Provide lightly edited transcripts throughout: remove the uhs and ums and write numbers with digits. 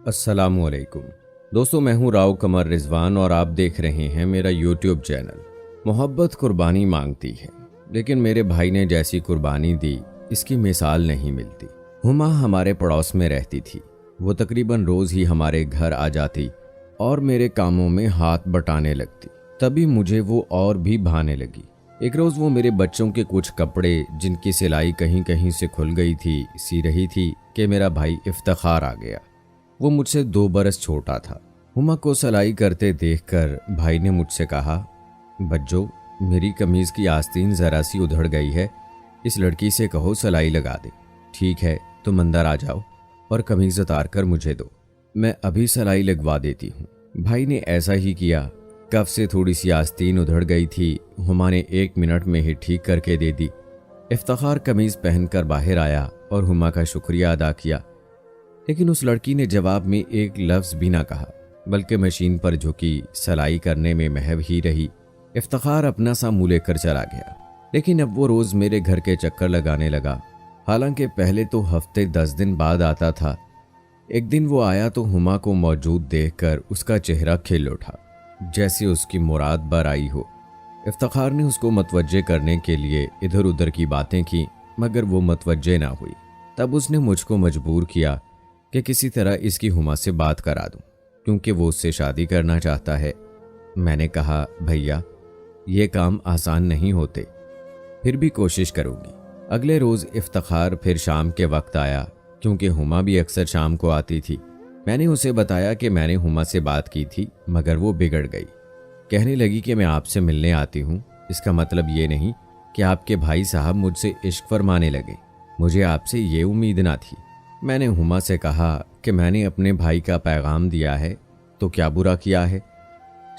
अस्सलामुअलैकुम दोस्तों, मैं हूं राव कमर रिजवान और आप देख रहे हैं मेरा यूट्यूब चैनल। मोहब्बत कुर्बानी मांगती है, लेकिन मेरे भाई ने जैसी कुर्बानी दी इसकी मिसाल नहीं मिलती। हुमा हमारे पड़ोस में रहती थी। वो तकरीबन रोज़ ही हमारे घर आ जाती और मेरे कामों में हाथ बटाने लगती। तभी मुझे वो और भी भाने लगी। एक रोज़ वो मेरे बच्चों के कुछ कपड़े जिनकी सिलाई कहीं कहीं से खुल गई थी सी रही थी कि मेरा भाई इफ्तिखार आ गया। वो मुझसे 2 बरस छोटा था। हुमा को सिलाई करते देखकर भाई ने मुझसे कहा, बज्जो, मेरी कमीज़ की आस्तीन ज़रा सी उधड़ गई है, इस लड़की से कहो सिलाई लगा दे। ठीक है, तुम अंदर आ जाओ और कमीज़ उतार कर मुझे दो, मैं अभी सिलाई लगवा देती हूँ। भाई ने ऐसा ही किया। कफ से थोड़ी सी आस्तीन उधड़ गई थी। हुमा ने 1 मिनट में ही ठीक करके दे दी। इफ्तिखार कमीज़ पहनकर बाहर आया और हुमा का शुक्रिया अदा किया, लेकिन उस लड़की ने जवाब में एक लफ्ज़ भी ना कहा, बल्कि मशीन पर झुकी सिलाई करने में महव ही रही। इफ्तिखार अपना सा मुँह लेकर चला गया, लेकिन अब वो रोज़ मेरे घर के चक्कर लगाने लगा। हालांकि पहले तो हफ्ते 10 दिन बाद आता था। एक दिन वो आया तो हुमा को मौजूद देखकर उसका चेहरा खिल उठा, जैसे उसकी मुराद बर आई हो। इफ्तिखार ने उसको मतवज्जे करने के लिए इधर उधर की बातें की, मगर वो मतवज्जे ना हुई। तब उसने मुझको मजबूर किया कि किसी तरह इसकी हुमा से बात करा दूं, क्योंकि वो उससे शादी करना चाहता है। मैंने कहा, भैया ये काम आसान नहीं होते, फिर भी कोशिश करूंगी। अगले रोज़ इफ्तिखार फिर शाम के वक्त आया, क्योंकि हुमा भी अक्सर शाम को आती थी। मैंने उसे बताया कि मैंने हुमा से बात की थी, मगर वो बिगड़ गई। कहने लगी कि मैं आपसे मिलने आती हूँ, इसका मतलब ये नहीं कि आपके भाई साहब मुझसे इश्क फरमाने लगे। मुझे आपसे ये उम्मीद ना थी। मैंने हुमा से कहा कि मैंने अपने भाई का पैगाम दिया है तो क्या बुरा किया है।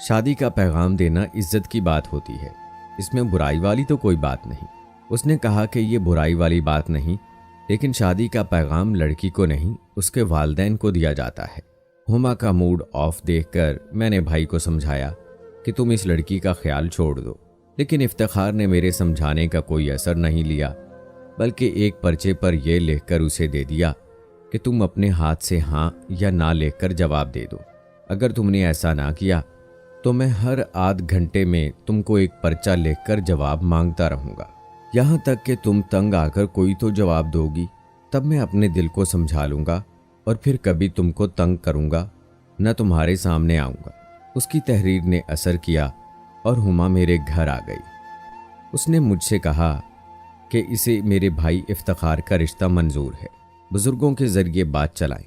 शादी का पैगाम देना इज्जत की बात होती है, इसमें बुराई वाली तो कोई बात नहीं। उसने कहा कि ये बुराई वाली बात नहीं, लेकिन शादी का पैगाम लड़की को नहीं उसके वालिदैन को दिया जाता है। हुमा का मूड ऑफ देखकर मैंने भाई को समझाया कि तुम इस लड़की का ख्याल छोड़ दो, लेकिन इफ्तिखार ने मेरे समझाने का कोई असर नहीं लिया, बल्कि एक पर्चे पर यह लिखकर उसे दे दिया कि तुम अपने हाथ से हाँ या ना लिखकर जवाब दे दो। अगर तुमने ऐसा ना किया तो मैं हर आध घंटे में तुमको एक पर्चा लिखकर जवाब मांगता रहूँगा, यहाँ तक कि तुम तंग आकर कोई तो जवाब दोगी। तब मैं अपने दिल को समझा लूँगा और फिर कभी तुमको तंग करूँगा न तुम्हारे सामने आऊँगा। उसकी तहरीर ने असर किया और हुमा मेरे घर आ गई। उसने मुझसे कहा कि इसे मेरे भाई इफ्तिखार का रिश्ता मंजूर है, बुजुर्गों के जरिए बात चलाएं।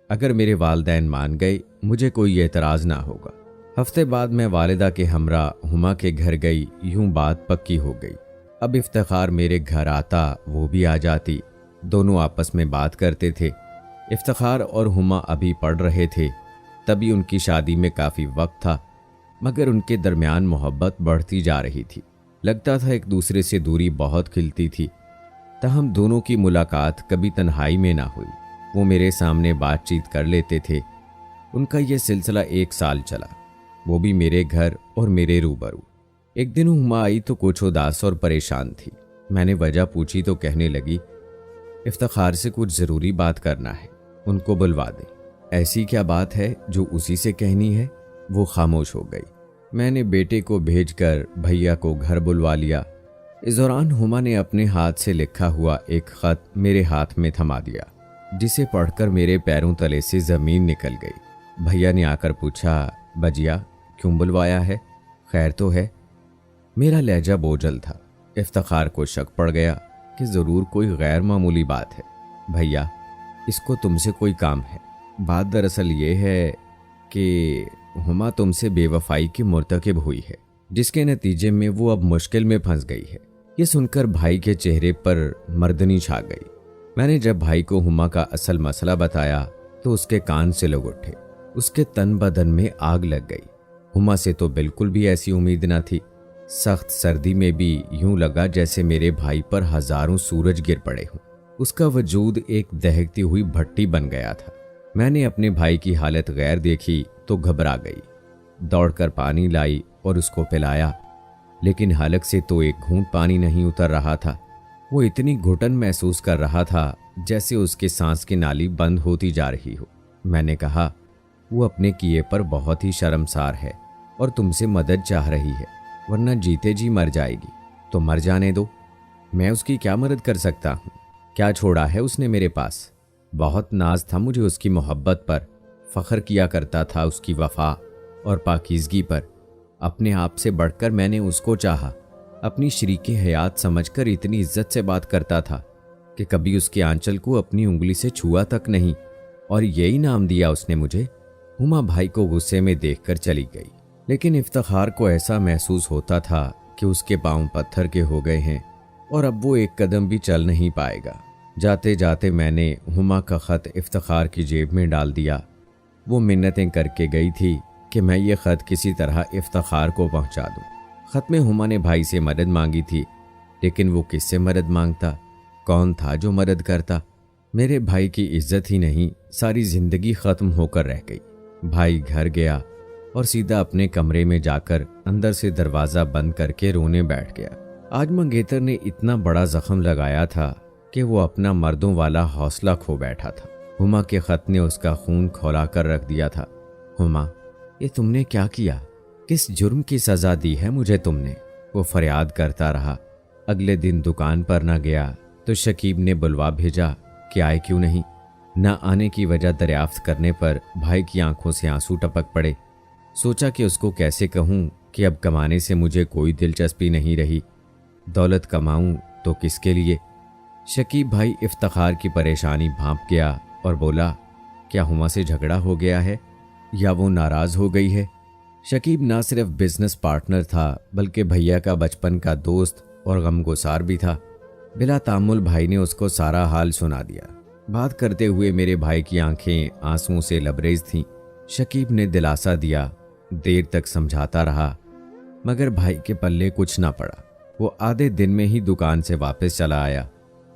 अगर मेरे वालिदैन मान गए मुझे कोई एतराज़ ना होगा। हफ्ते बाद मैं वालिदा के हमरा हुमा के घर गई। यूं बात पक्की हो गई। अब इफ्तिखार मेरे घर आता, वो भी आ जाती। दोनों आपस में बात करते थे। इफ्तिखार और हुमा अभी पढ़ रहे थे, तभी उनकी शादी में काफ़ी वक्त था, मगर उनके दरमियान मोहब्बत बढ़ती जा रही थी। लगता था एक दूसरे से दूरी बहुत खिलती थी। तहम दोनों की मुलाकात कभी तन्हाई में ना हुई। वो मेरे सामने बातचीत कर लेते थे। उनका यह सिलसिला 1 साल चला, वो भी मेरे घर और मेरे रूबरू। एक दिन हुमा आई तो कुछ उदास और परेशान थी। मैंने वजह पूछी तो कहने लगी, इफ्तिखार से कुछ ज़रूरी बात करना है, उनको बुलवा दे। ऐसी क्या बात है जो उसी से कहनी है? वो खामोश हो गई। मैंने बेटे को भेजकर भैया को घर बुलवा लिया। इस दौरान हुमा ने अपने हाथ से लिखा हुआ एक खत मेरे हाथ में थमा दिया, जिसे पढ़कर मेरे पैरों तले से ज़मीन निकल गई। भैया ने आकर पूछा, बजिया क्यों बुलवाया है, खैर तो है? मेरा लहजा बोझल था। इफ्तिखार को शक पड़ गया कि ज़रूर कोई गैर मामूली बात है। भैया, इसको तुमसे कोई काम है। बात दरअसल ये है कि हुमा तुमसे बेवफाई की मुर्तकिब हुई है, जिसके नतीजे में वो अब मुश्किल में फंस गई है। ये सुनकर भाई के चेहरे पर मर्दनी छा गई। मैंने जब भाई को हुमा का असल मसला बताया तो उसके कान से लग उठे। उसके तन बदन में आग लग गई। हुमा से तो बिल्कुल भी ऐसी उम्मीद न थी। सख्त सर्दी में भी यूं लगा जैसे मेरे भाई पर हजारों सूरज गिर पड़े हों। उसका वजूद एक दहकती हुई भट्टी बन गया था। मैंने अपने भाई की हालत गैर देखी तो घबरा गई। दौड़कर पानी लाई और उसको पिलाया, लेकिन हलक से तो एक घूंट पानी नहीं उतर रहा था। वो इतनी घुटन महसूस कर रहा था जैसे उसके सांस की नाली बंद होती जा रही हो। मैंने कहा, वो अपने किए पर बहुत ही शर्मसार है और तुमसे मदद चाह रही है, वरना जीते जी मर जाएगी। तो मर जाने दो, मैं उसकी क्या मदद कर सकता हूँ? क्या छोड़ा है उसने मेरे पास? बहुत नाज था मुझे उसकी मोहब्बत पर, फ़ख्र किया करता था उसकी वफा और पाकीज़गी पर। अपने आप से बढ़कर मैंने उसको चाहा, अपनी शरीके हयात समझकर इतनी इज्जत से बात करता था कि कभी उसके आंचल को अपनी उंगली से छुआ तक नहीं, और यही नाम दिया उसने मुझे। हुमा भाई को गुस्से में देखकर चली गई, लेकिन इफ्तिखार को ऐसा महसूस होता था कि उसके पांव पत्थर के हो गए हैं और अब वो एक कदम भी चल नहीं पाएगा। जाते जाते मैंने हुमा का ख़त इफ्तिखार की जेब में डाल दिया। वो मिन्नतें करके गई थी कि मैं ये ख़त किसी तरह इफ्तिखार को पहुंचा दूं। ख़त में हुमा ने भाई से मदद मांगी थी, लेकिन वो किससे मदद मांगता? कौन था जो मदद करता? मेरे भाई की इज्जत ही नहीं, सारी जिंदगी ख़त्म होकर रह गई। भाई घर गया और सीधा अपने कमरे में जाकर अंदर से दरवाज़ा बंद करके रोने बैठ गया। आज मंगेतर ने इतना बड़ा जख्म लगाया था कि वो अपना मर्दों वाला हौसला खो बैठा था। हुमा के ख़त ने उसका खून खौला कर रख दिया था। हुमा, ये तुमने क्या किया? किस जुर्म की सज़ा दी है मुझे तुमने? वो फरियाद करता रहा। अगले दिन दुकान पर न गया तो शकीब ने बुलवा भेजा कि आए क्यों नहीं। न आने की वजह दरियाफ्त करने पर भाई की आंखों से आंसू टपक पड़े। सोचा कि उसको कैसे कहूँ कि अब कमाने से मुझे कोई दिलचस्पी नहीं रही, दौलत कमाऊँ तो किसके लिए। शकीब भाई इफ्तिखार की परेशानी भांप गया और बोला, क्या हुमा से झगड़ा हो गया है या वो नाराज़ हो गई है? शकीब ना सिर्फ बिजनेस पार्टनर था बल्कि भैया का बचपन का दोस्त और गमगुसार भी था। बिला तामुल भाई ने उसको सारा हाल सुना दिया। बात करते हुए मेरे भाई की आंखें आंसुओं से लबरेज थीं। शकीब ने दिलासा दिया। देर तक समझाता रहा, मगर भाई के पल्ले कुछ ना पड़ा। वो आधे दिन में ही दुकान से वापस चला आया।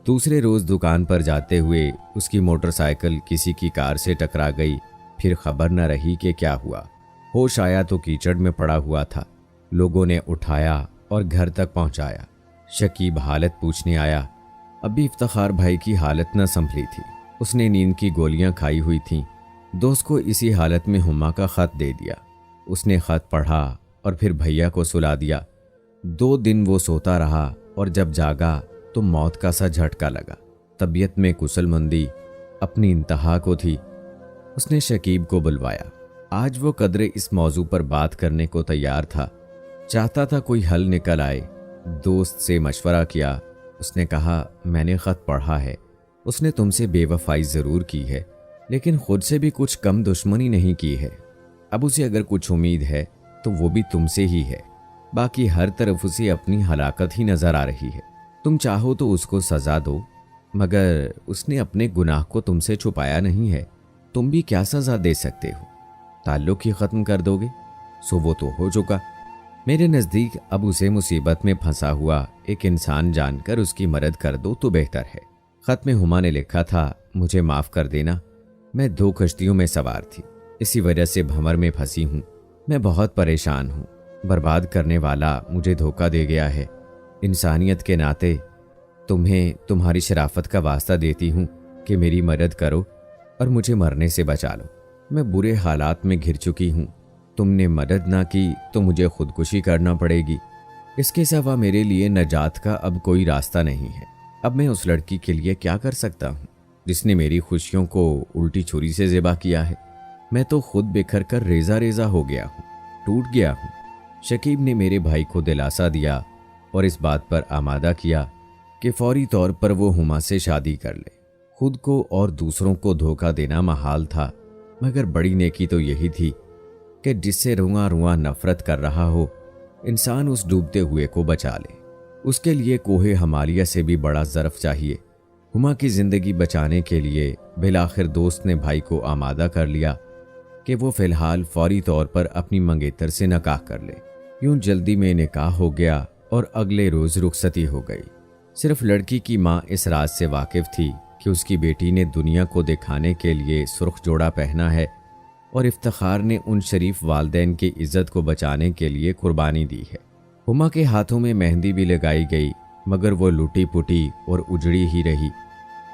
दूसरे रोज दुकान पर जाते हुए उसकी मोटरसाइकिल किसी की कार से टकरा गई। फिर खबर न रही कि क्या हुआ। होश आया तो कीचड़ में पड़ा हुआ था। लोगों ने उठाया और घर तक पहुंचाया। शकीब हालत पूछने आया। अभी इफ्तिखार भाई की हालत न संभली थी। उसने नींद की गोलियां खाई हुई थीं। दोस्त को इसी हालत में हुमा का ख़त दे दिया। उसने ख़त पढ़ा और फिर भैया को सुला दिया। 2 दिन वो सोता रहा और जब जागा तो मौत का सा झटका लगा। तबीयत में कुशलमंदी अपनी इंतहा को थी। उसने शकीब को बुलवाया। आज वो कदरे इस मौजू पर बात करने को तैयार था। चाहता था कोई हल निकल आए। दोस्त से मशवरा किया। उसने कहा, मैंने ख़त पढ़ा है। उसने तुमसे बेवफाई ज़रूर की है, लेकिन खुद से भी कुछ कम दुश्मनी नहीं की है। अब उसे अगर कुछ उम्मीद है तो वो भी तुमसे ही है। बाकी हर तरफ उसे अपनी हलाकत ही नज़र आ रही है। तुम चाहो तो उसको सज़ा दो, मगर उसने अपने गुनाह को तुमसे छुपाया नहीं है। तुम भी क्या सज़ा दे सकते हो? ताल्लुक़ ही ख़त्म कर दोगे? सो वो तो हो चुका। मेरे नज़दीक अब उसे मुसीबत में फंसा हुआ एक इंसान जानकर उसकी मदद कर दो तो बेहतर है। ख़त में हुमा ने लिखा था, मुझे माफ़ कर देना, मैं 2 कश्तियों में सवार थी, इसी वजह से भंवर में फंसी हूँ। मैं बहुत परेशान हूँ। बर्बाद करने वाला मुझे धोखा दे गया है। इंसानियत के नाते तुम्हें तुम्हारी शराफत का वास्ता देती हूँ कि मेरी मदद करो और मुझे मरने से बचा लो। मैं बुरे हालात में घिर चुकी हूँ। तुमने मदद ना की तो मुझे खुदकुशी करना पड़ेगी। इसके सिवा मेरे लिए नजात का अब कोई रास्ता नहीं है। अब मैं उस लड़की के लिए क्या कर सकता हूँ जिसने मेरी खुशियों को उल्टी छुरी से ज़िबा किया है? मैं तो खुद बिखर कर रेजा रेजा हो गया हूँ, टूट गया हूँ। शकीब ने मेरे भाई को दिलासा दिया और इस बात पर आमादा किया कि फौरी तौर पर वो हुमा से शादी कर ले। खुद को और दूसरों को धोखा देना महाल था, मगर बड़ी नेकी तो यही थी कि जिससे रुआ रुआ नफरत कर रहा हो, इंसान उस डूबते हुए को बचा ले। उसके लिए कोहे हमालिया से भी बड़ा ज़र्फ चाहिए। हुमा की ज़िंदगी बचाने के लिए बिलाखिर दोस्त ने भाई को आमादा कर लिया कि वो फ़िलहाल फौरी तौर पर अपनी मंगेतर से निकाह कर ले। यूं जल्दी में निकाह हो गया और अगले रोज़ रुखसती हो गई। सिर्फ लड़की की माँ इस राज से वाकिफ़ थी कि उसकी बेटी ने दुनिया को दिखाने के लिए सुर्ख जोड़ा पहना है और इफ्तिखार ने उन शरीफ वालदैन की इज्जत को बचाने के लिए कुर्बानी दी है। हुमा के हाथों में मेहंदी भी लगाई गई, मगर वो लूटी पुटी और उजड़ी ही रही।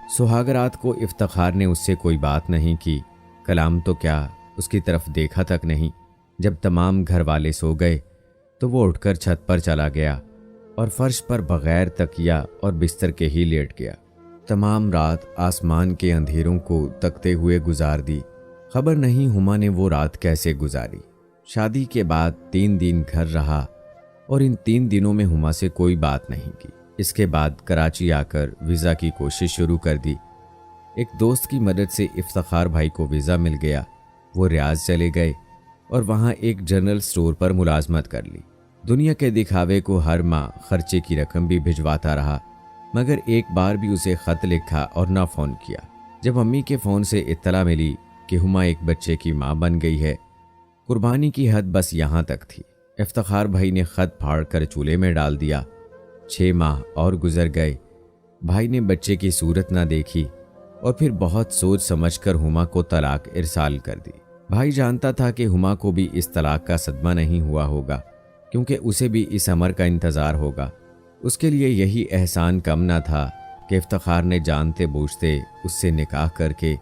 सुहागरात को इफ्तिखार ने उससे कोई बात नहीं की। कलाम तो क्या उसकी तरफ देखा तक नहीं। जब तमाम घर वाले सो गए तो वो उठकर छत पर चला गया और फर्श पर बगैर तकिया और बिस्तर के ही लेट गया। तमाम रात आसमान के अंधेरों को तकते हुए गुजार दी। खबर नहीं हुमा ने वो रात कैसे गुजारी। शादी के बाद 3 दिन घर रहा और इन 3 दिनों में हुमा से कोई बात नहीं की। इसके बाद कराची आकर वीज़ा की कोशिश शुरू कर दी। एक दोस्त की मदद से इफ्तिखार भाई को वीज़ा मिल गया। वो रियाज चले गए और वहाँ एक जनरल स्टोर पर मुलाजमत कर ली। दुनिया के दिखावे को हर माह खर्चे की रकम भी भिजवाता रहा, मगर एक बार भी उसे खत लिखा और ना फ़ोन किया। जब अम्मी के फ़ोन से इत्तला मिली कि हुमा एक बच्चे की माँ बन गई है, कुर्बानी की हद बस यहाँ तक थी। इफ्तिखार भाई ने खत फाड़ कर चूल्हे में डाल दिया। 6 माह और गुजर गए। भाई ने बच्चे की सूरत ना देखी और फिर बहुत सोच समझकर हुमा को तलाक इरसाल कर दी। भाई जानता था कि हुमा को भी इस तलाक का सदमा नहीं हुआ होगा, क्योंकि उसे भी इस अमर का इंतज़ार होगा। उसके लिए यही एहसान कम ना था कि इफ्तिखार ने जानते बूझते उससे निकाह करके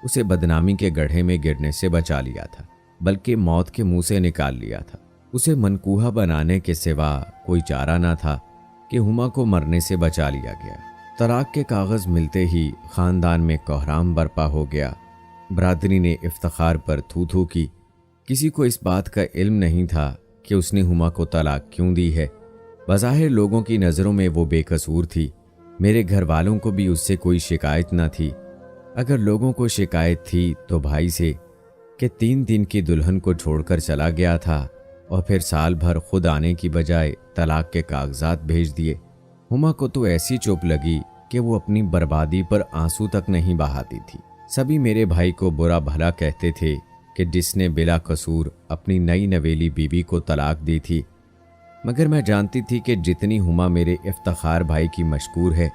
उसे बदनामी के गड्ढे में गिरने से बचा लिया था, बल्कि मौत के मुंह से निकाल लिया था। उसे मनकूहा बनाने के सिवा कोई चारा ना था कि हुमा को मरने से बचा लिया गया। तलाक के कागज़ मिलते ही ख़ानदान में कोहराम बरपा हो गया। बरादरी ने इफ्तिखार पर थू थू की। किसी को इस बात का इल्म नहीं था कि उसने हुमा को तलाक क्यों दी है। बज़ाहिर लोगों की नज़रों में वो बेकसूर थी। मेरे घर वालों को भी उससे कोई शिकायत ना थी। अगर लोगों को शिकायत थी तो भाई से कि 3 दिन की दुल्हन को छोड़कर चला गया था और फिर साल भर खुद आने की बजाय तलाक के कागजात भेज दिए। हुमा को तो ऐसी चुप लगी कि वो अपनी बर्बादी पर आंसू तक नहीं बहाती थी। सभी मेरे भाई को बुरा भला कहते थे कि जिसने बिला कसूर अपनी नई नवेली बीवी को तलाक दी थी, मगर मैं जानती थी कि जितनी हुमा मेरे इफ्तिखार भाई की मशकूर है,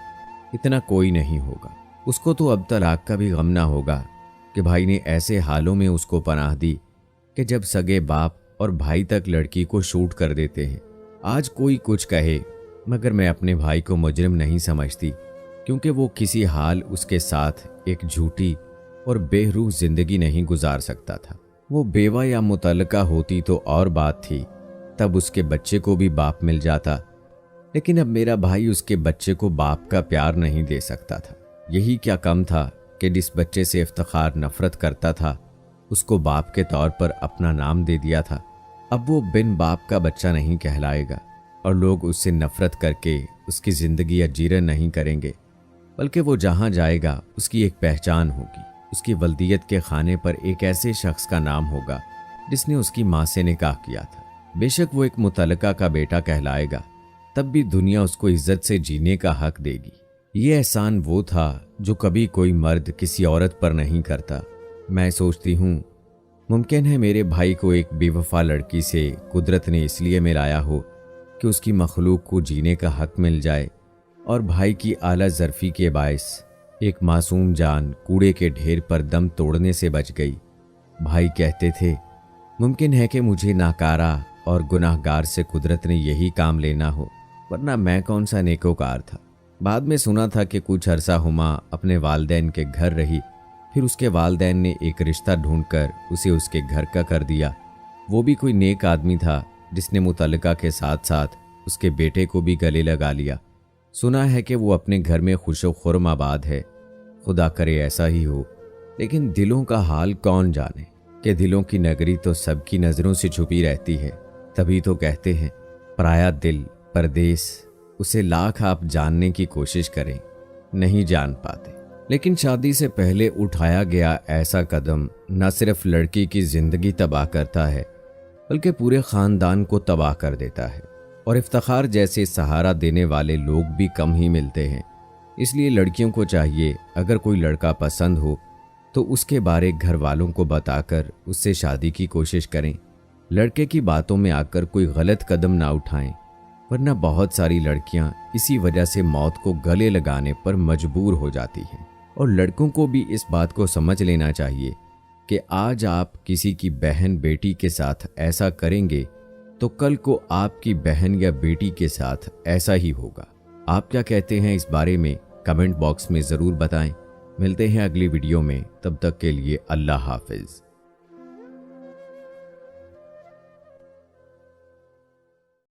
इतना कोई नहीं होगा। उसको तो अब तलाक का भी गम ना होगा कि भाई ने ऐसे हालों में उसको पनाह दी कि जब सगे बाप और भाई तक लड़की को शूट कर देते हैं। आज कोई कुछ कहे, मगर मैं अपने भाई को मुजरिम नहीं समझती, क्योंकि वो किसी हाल उसके साथ एक झूठी और बेहरूह जिंदगी नहीं गुजार सकता था। वो बेवा या मुतल्लका होती तो और बात थी, तब उसके बच्चे को भी बाप मिल जाता। लेकिन अब मेरा भाई उसके बच्चे को बाप का प्यार नहीं दे सकता था। यही क्या कम था कि जिस बच्चे से इफ्तिखार नफरत करता था, उसको बाप के तौर पर अपना नाम दे दिया था। अब वो बिन बाप का बच्चा नहीं कहलाएगा और लोग उससे नफरत करके उसकी ज़िंदगी अजीरन नहीं करेंगे, बल्कि वो जहाँ जाएगा उसकी एक पहचान होगी। उसकी वल्दियत के खाने पर एक ऐसे शख्स का नाम होगा जिसने उसकी माँ से निकाह किया था। बेशक वो एक मुतल्लका का बेटा कहलाएगा, तब भी दुनिया उसको इज्जत से जीने का हक देगी। ये एहसान वो था जो कभी कोई मर्द किसी औरत पर नहीं करता। मैं सोचती हूँ मुमकिन है मेरे भाई को एक बेवफा लड़की से कुदरत ने इसलिए मिलाया हो कि उसकी मखलूक को जीने का हक मिल जाए, और भाई की आला ज़र्फ़ी के बायस एक मासूम जान कूड़े के ढेर पर दम तोड़ने से बच गई। भाई कहते थे मुमकिन है कि मुझे नाकारा और गुनाहगार से कुदरत ने यही काम लेना हो, वरना मैं कौन सा नेकोकार था। बाद में सुना था कि कुछ अरसा हुमा अपने वालदैन के घर रही, फिर उसके वालदैन ने एक रिश्ता ढूंढकर उसे उसके घर का कर दिया। वो भी कोई नेक आदमी था जिसने मुतल्लिका के साथ साथ उसके बेटे को भी गले लगा लिया। सुना है कि वो अपने घर में खुशो खुर्म आबाद है। खुदा करे ऐसा ही हो, लेकिन दिलों का हाल कौन जाने कि दिलों की नगरी तो सबकी नज़रों से छुपी रहती है। तभी तो कहते हैं पराया दिल परदेस, उसे लाख आप जानने की कोशिश करें, नहीं जान पाते। लेकिन शादी से पहले उठाया गया ऐसा कदम न सिर्फ लड़की की जिंदगी तबाह करता है, बल्कि पूरे खानदान को तबाह कर देता है। और इफ्तिखार जैसे सहारा देने वाले लोग भी कम ही मिलते हैं। इसलिए लड़कियों को चाहिए अगर कोई लड़का पसंद हो तो उसके बारे घर वालों को बताकर उससे शादी की कोशिश करें। लड़के की बातों में आकर कोई गलत कदम ना उठाएं, वरना बहुत सारी लड़कियां इसी वजह से मौत को गले लगाने पर मजबूर हो जाती हैं। और लड़कों को भी इस बात को समझ लेना चाहिए कि आज आप किसी की बहन बेटी के साथ ऐसा करेंगे तो कल को आपकी बहन या बेटी के साथ ऐसा ही होगा। आप क्या कहते हैं इस बारे में कमेंट बॉक्स में ज़रूर बताएं। मिलते हैं अगली वीडियो में, तब तक के लिए अल्लाह हाफिज।